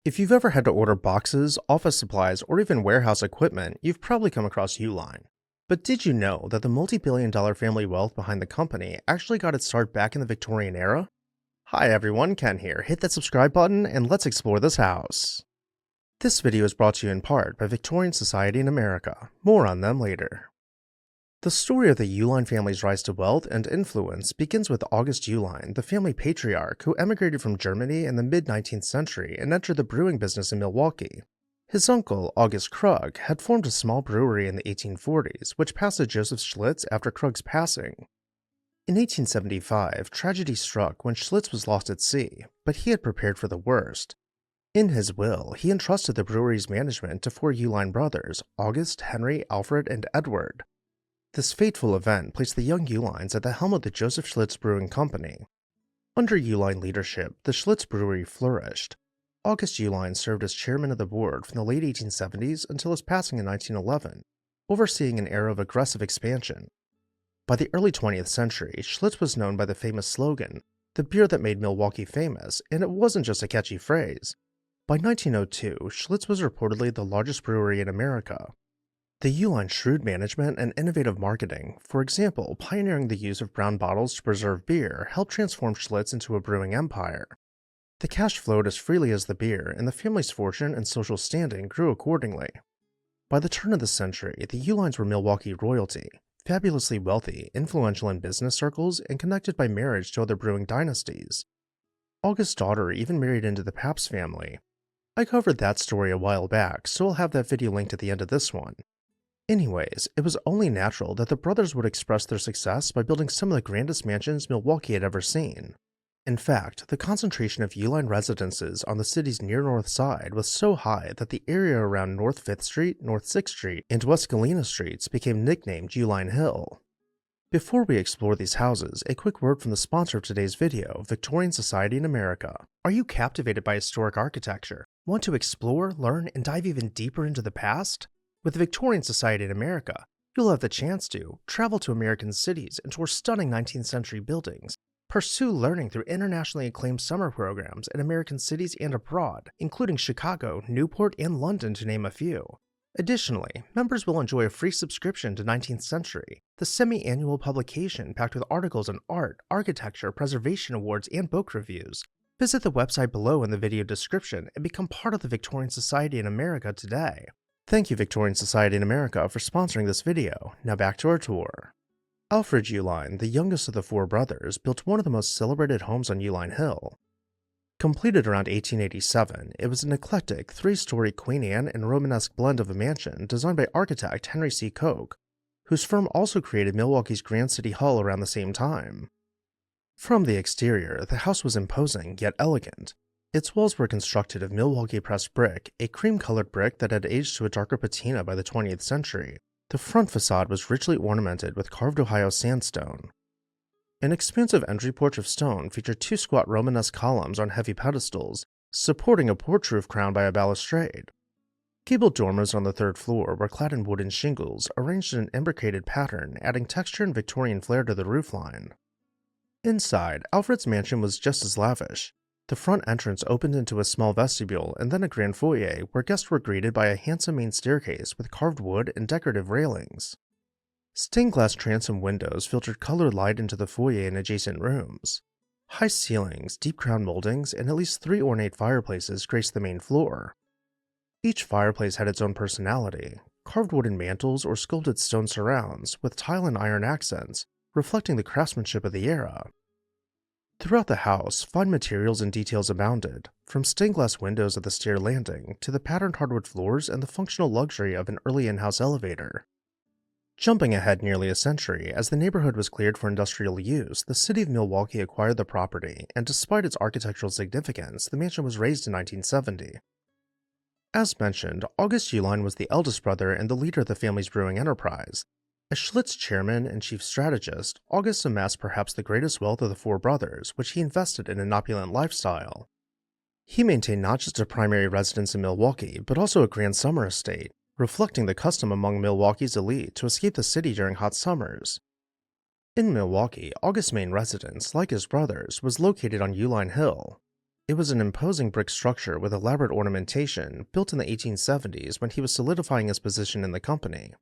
If you've ever had to order boxes, office supplies, or even warehouse equipment, you've probably come across Uline. But did you know that the multi-billion-dollar family wealth behind the company actually got its start back in the Victorian era? Hi everyone, Ken here. Hit that subscribe button and let's explore this house. This video is brought to you in part by Victorian Society in America. More on them later. The story of the Uihlein family's rise to wealth and influence begins with August Uihlein, the family patriarch who emigrated from Germany in the mid-19th century and entered the brewing business in Milwaukee. His uncle, August Krug, had formed a small brewery in the 1840s, which passed to Joseph Schlitz after Krug's passing. In 1875, tragedy struck when Schlitz was lost at sea, but he had prepared for the worst. In his will, he entrusted the brewery's management to four Uihlein brothers, August, Henry, Alfred, and Edward. This fateful event placed the young Uihleins at the helm of the Joseph Schlitz Brewing Company. Under Uihlein leadership, the Schlitz Brewery flourished. August Uihlein served as chairman of the board from the late 1870s until his passing in 1911, overseeing an era of aggressive expansion. By the early 20th century, Schlitz was known by the famous slogan, "The beer that made Milwaukee famous," and it wasn't just a catchy phrase. By 1902, Schlitz was reportedly the largest brewery in America. The Uihlein shrewd management and innovative marketing, for example, pioneering the use of brown bottles to preserve beer, helped transform Schlitz into a brewing empire. The cash flowed as freely as the beer, and the family's fortune and social standing grew accordingly. By the turn of the century, the Uihleins were Milwaukee royalty, fabulously wealthy, influential in business circles, and connected by marriage to other brewing dynasties. August's daughter even married into the Pabst family. I covered that story a while back, so I'll have that video linked at the end of this one. Anyways, it was only natural that the brothers would express their success by building some of the grandest mansions Milwaukee had ever seen. In fact, the concentration of Uihlein residences on the city's near north side was so high that the area around North 5th Street, North 6th Street, and West Galena Streets became nicknamed Uihlein Hill. Before we explore these houses, a quick word from the sponsor of today's video, Victorian Society in America. Are you captivated by historic architecture? Want to explore, learn, and dive even deeper into the past? With the Victorian Society in America, you'll have the chance to travel to American cities and tour stunning 19th century buildings, pursue learning through internationally acclaimed summer programs in American cities and abroad, including Chicago, Newport, and London to name a few. Additionally, members will enjoy a free subscription to 19th Century, the semi-annual publication packed with articles on art, architecture, preservation awards, and book reviews. Visit the website below in the video description and become part of the Victorian Society in America today. Thank you, Victorian Society in America, for sponsoring this video. Now back to our tour. Alfred Uline, the youngest of the four brothers, built one of the most celebrated homes on Uihlein Hill. Completed around 1887, it was an eclectic, three-story Queen Anne and Romanesque blend of a mansion designed by architect Henry C. Koch, whose firm also created Milwaukee's Grand City Hall around the same time. From the exterior, the house was imposing yet elegant. Its walls were constructed of Milwaukee pressed brick, a cream-colored brick that had aged to a darker patina by the 20th century. The front facade was richly ornamented with carved Ohio sandstone. An expansive entry porch of stone featured two squat Romanesque columns on heavy pedestals, supporting a porch roof crowned by a balustrade. Gabled dormers on the third floor were clad in wooden shingles, arranged in an imbricated pattern, adding texture and Victorian flair to the roofline. Inside, Alfred's mansion was just as lavish. The front entrance opened into a small vestibule and then a grand foyer where guests were greeted by a handsome main staircase with carved wood and decorative railings. Stained glass transom windows filtered colored light into the foyer and adjacent rooms. High ceilings, deep crown moldings, and at least 3 ornate fireplaces graced the main floor. Each fireplace had its own personality, carved wooden mantels or sculpted stone surrounds with tile and iron accents, reflecting the craftsmanship of the era. Throughout the house, fine materials and details abounded, from stained glass windows at the stair landing to the patterned hardwood floors and the functional luxury of an early in-house elevator. Jumping ahead nearly a century, as the neighborhood was cleared for industrial use, the city of Milwaukee acquired the property, and despite its architectural significance, the mansion was razed in 1970. As mentioned, August Uline was the eldest brother and the leader of the family's brewing enterprise. As Schlitz chairman and chief strategist, August amassed perhaps the greatest wealth of the four brothers, which he invested in an opulent lifestyle. He maintained not just a primary residence in Milwaukee, but also a grand summer estate, reflecting the custom among Milwaukee's elite to escape the city during hot summers. In Milwaukee, August's main residence, like his brothers, was located on Uihlein Hill. It was an imposing brick structure with elaborate ornamentation, built in the 1870s when he was solidifying his position in the company.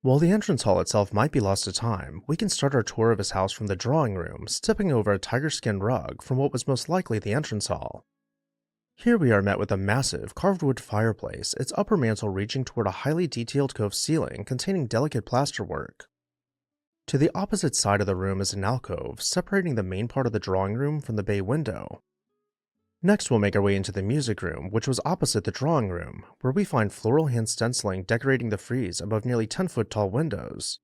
While the entrance hall itself might be lost to time, we can start our tour of his house from the drawing room, stepping over a tiger skin rug from what was most likely the entrance hall. Here we are met with a massive carved wood fireplace, its upper mantel reaching toward a highly detailed cove ceiling containing delicate plasterwork. To the opposite side of the room is an alcove, separating the main part of the drawing room from the bay window. Next, we'll make our way into the music room, which was opposite the drawing room, where we find floral hand stenciling decorating the frieze above nearly 10-foot tall windows.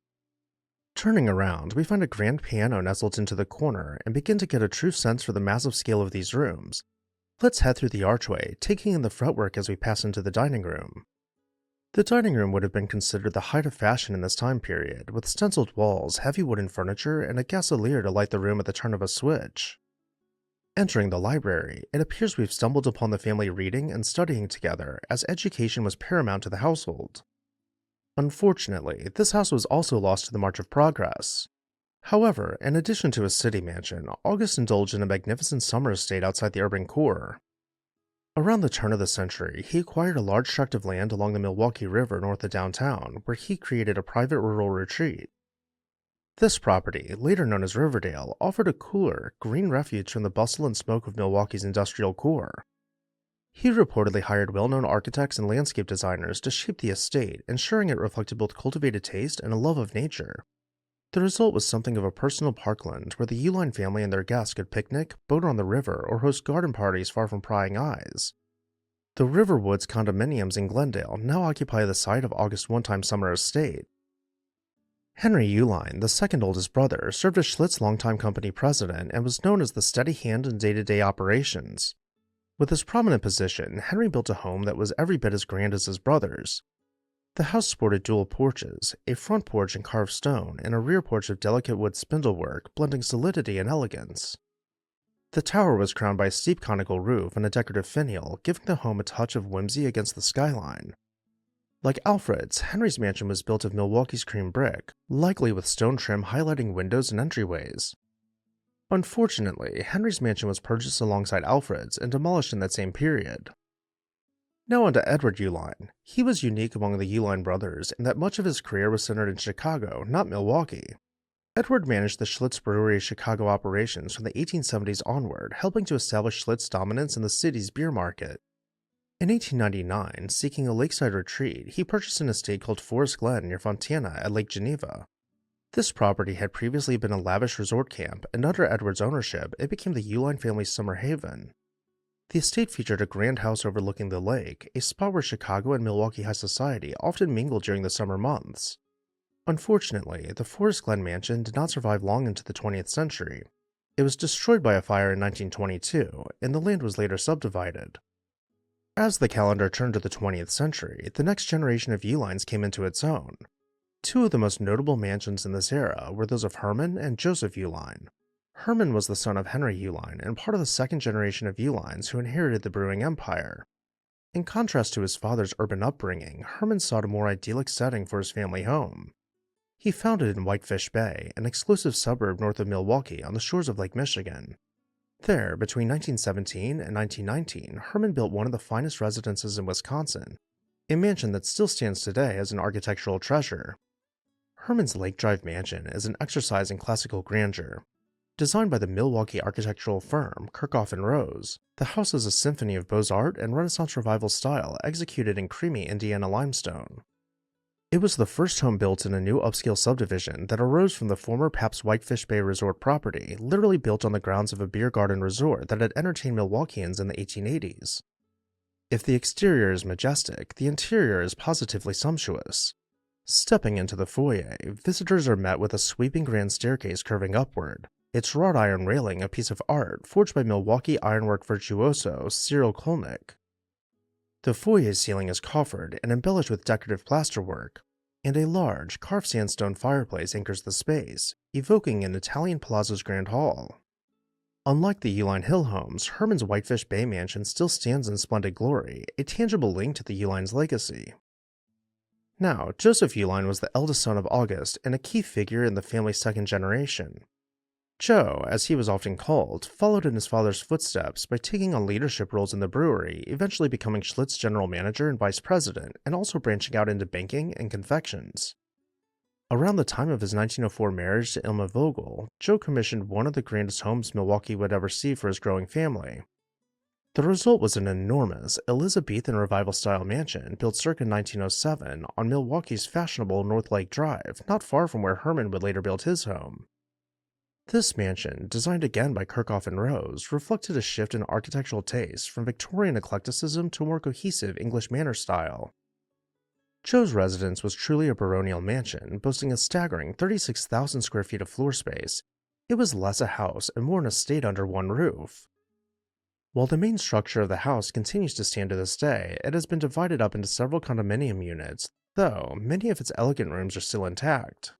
Turning around, we find a grand piano nestled into the corner and begin to get a true sense for the massive scale of these rooms. Let's head through the archway, taking in the fretwork as we pass into the dining room. The dining room would have been considered the height of fashion in this time period, with stenciled walls, heavy wooden furniture, and a gasolier to light the room at the turn of a switch. Entering the library, it appears we've stumbled upon the family reading and studying together, as education was paramount to the household. Unfortunately, this house was also lost to the march of progress. However, in addition to his city mansion, August indulged in a magnificent summer estate outside the urban core. Around the turn of the century, he acquired a large tract of land along the Milwaukee River north of downtown, where he created a private rural retreat. This property, later known as Riverdale, offered a cooler, green refuge from the bustle and smoke of Milwaukee's industrial core. He reportedly hired well-known architects and landscape designers to shape the estate, ensuring it reflected both cultivated taste and a love of nature. The result was something of a personal parkland where the Uihlein family and their guests could picnic, boat on the river, or host garden parties far from prying eyes. The Riverwoods condominiums in Glendale now occupy the site of August's one-time summer estate. Henry Uihlein, the second oldest brother, served as Schlitz' longtime company president and was known as the steady hand in day-to-day operations. With his prominent position, Henry built a home that was every bit as grand as his brother's. The house sported dual porches, a front porch in carved stone, and a rear porch of delicate wood spindlework, blending solidity and elegance. The tower was crowned by a steep conical roof and a decorative finial, giving the home a touch of whimsy against the skyline. Like Alfred's, Henry's mansion was built of Milwaukee's cream brick, likely with stone trim highlighting windows and entryways. Unfortunately, Henry's mansion was purchased alongside Alfred's and demolished in that same period. Now on to Edward Uihlein. He was unique among the Uihlein brothers in that much of his career was centered in Chicago, not Milwaukee. Edward managed the Schlitz Brewery's Chicago operations from the 1870s onward, helping to establish Schlitz's dominance in the city's beer market. In 1899, seeking a lakeside retreat, he purchased an estate called Forest Glen near Fontana at Lake Geneva. This property had previously been a lavish resort camp, and under Edward's ownership, it became the Uihlein family's summer haven. The estate featured a grand house overlooking the lake, a spot where Chicago and Milwaukee high society often mingled during the summer months. Unfortunately, the Forest Glen mansion did not survive long into the 20th century. It was destroyed by a fire in 1922, and the land was later subdivided. As the calendar turned to the 20th century, the next generation of Uihleins came into its own. Two of the most notable mansions in this era were those of Herman and Joseph Uihlein. Herman was the son of Henry Uihlein and part of the second generation of Uihleins who inherited the brewing empire. In contrast to his father's urban upbringing, Herman sought a more idyllic setting for his family home. He found it in Whitefish Bay, an exclusive suburb north of Milwaukee on the shores of Lake Michigan. There, between 1917 and 1919, Herman built one of the finest residences in Wisconsin, a mansion that still stands today as an architectural treasure. Herman's Lake Drive mansion is an exercise in classical grandeur. Designed by the Milwaukee architectural firm Kirkhoff and Rose, the house is a symphony of Beaux-Arts and Renaissance Revival style executed in creamy Indiana limestone. It was the first home built in a new upscale subdivision that arose from the former Pabst Whitefish Bay Resort property, literally built on the grounds of a beer garden resort that had entertained Milwaukeeans in the 1880s. If the exterior is majestic, the interior is positively sumptuous. Stepping into the foyer, visitors are met with a sweeping grand staircase curving upward, its wrought iron railing a piece of art forged by Milwaukee ironwork virtuoso Cyril Kolnick. The foyer ceiling is coffered and embellished with decorative plasterwork, and a large, carved sandstone fireplace anchors the space, evoking an Italian palazzo's grand hall. Unlike the Uihlein Hill homes, Herman's Whitefish Bay mansion still stands in splendid glory, a tangible link to the Uihlein's legacy. Now, Joseph Uihlein was the eldest son of August and a key figure in the family's second generation. Joe, as he was often called, followed in his father's footsteps by taking on leadership roles in the brewery, eventually becoming Schlitz general manager and vice president, and also branching out into banking and confections. Around the time of his 1904 marriage to Ilma Vogel, Joe commissioned one of the grandest homes Milwaukee would ever see for his growing family. The result was an enormous Elizabethan revival-style mansion built circa 1907 on Milwaukee's fashionable North Lake Drive, not far from where Herman would later build his home. This mansion, designed again by Kirchhoff and Rose, reflected a shift in architectural taste from Victorian eclecticism to a more cohesive English manor style. Joe's residence was truly a baronial mansion, boasting a staggering 36,000 square feet of floor space. It was less a house and more an estate under one roof. While the main structure of the house continues to stand to this day, it has been divided up into several condominium units, though many of its elegant rooms are still intact.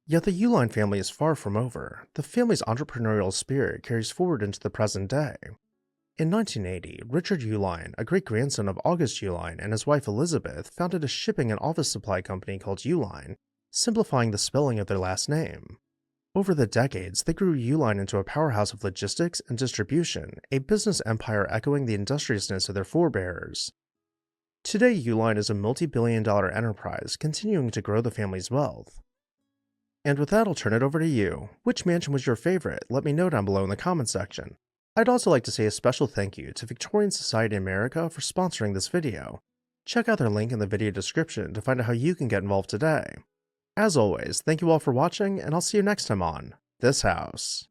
Yet the Uihlein family is far from over. The family's entrepreneurial spirit carries forward into the present day. In 1980, Richard Uihlein, a great-grandson of August Uihlein, and his wife Elizabeth founded a shipping and office supply company called Uihlein, simplifying the spelling of their last name. Over the decades, they grew Uihlein into a powerhouse of logistics and distribution, a business empire echoing the industriousness of their forebears. Today, Uihlein is a multi-billion-dollar enterprise, continuing to grow the family's wealth. And with that, I'll turn it over to you. Which mansion was your favorite? Let me know down below in the comments section. I'd also like to say a special thank you to Victorian Society America for sponsoring this video. Check out their link in the video description to find out how you can get involved today. As always, thank you all for watching, and I'll see you next time on This House.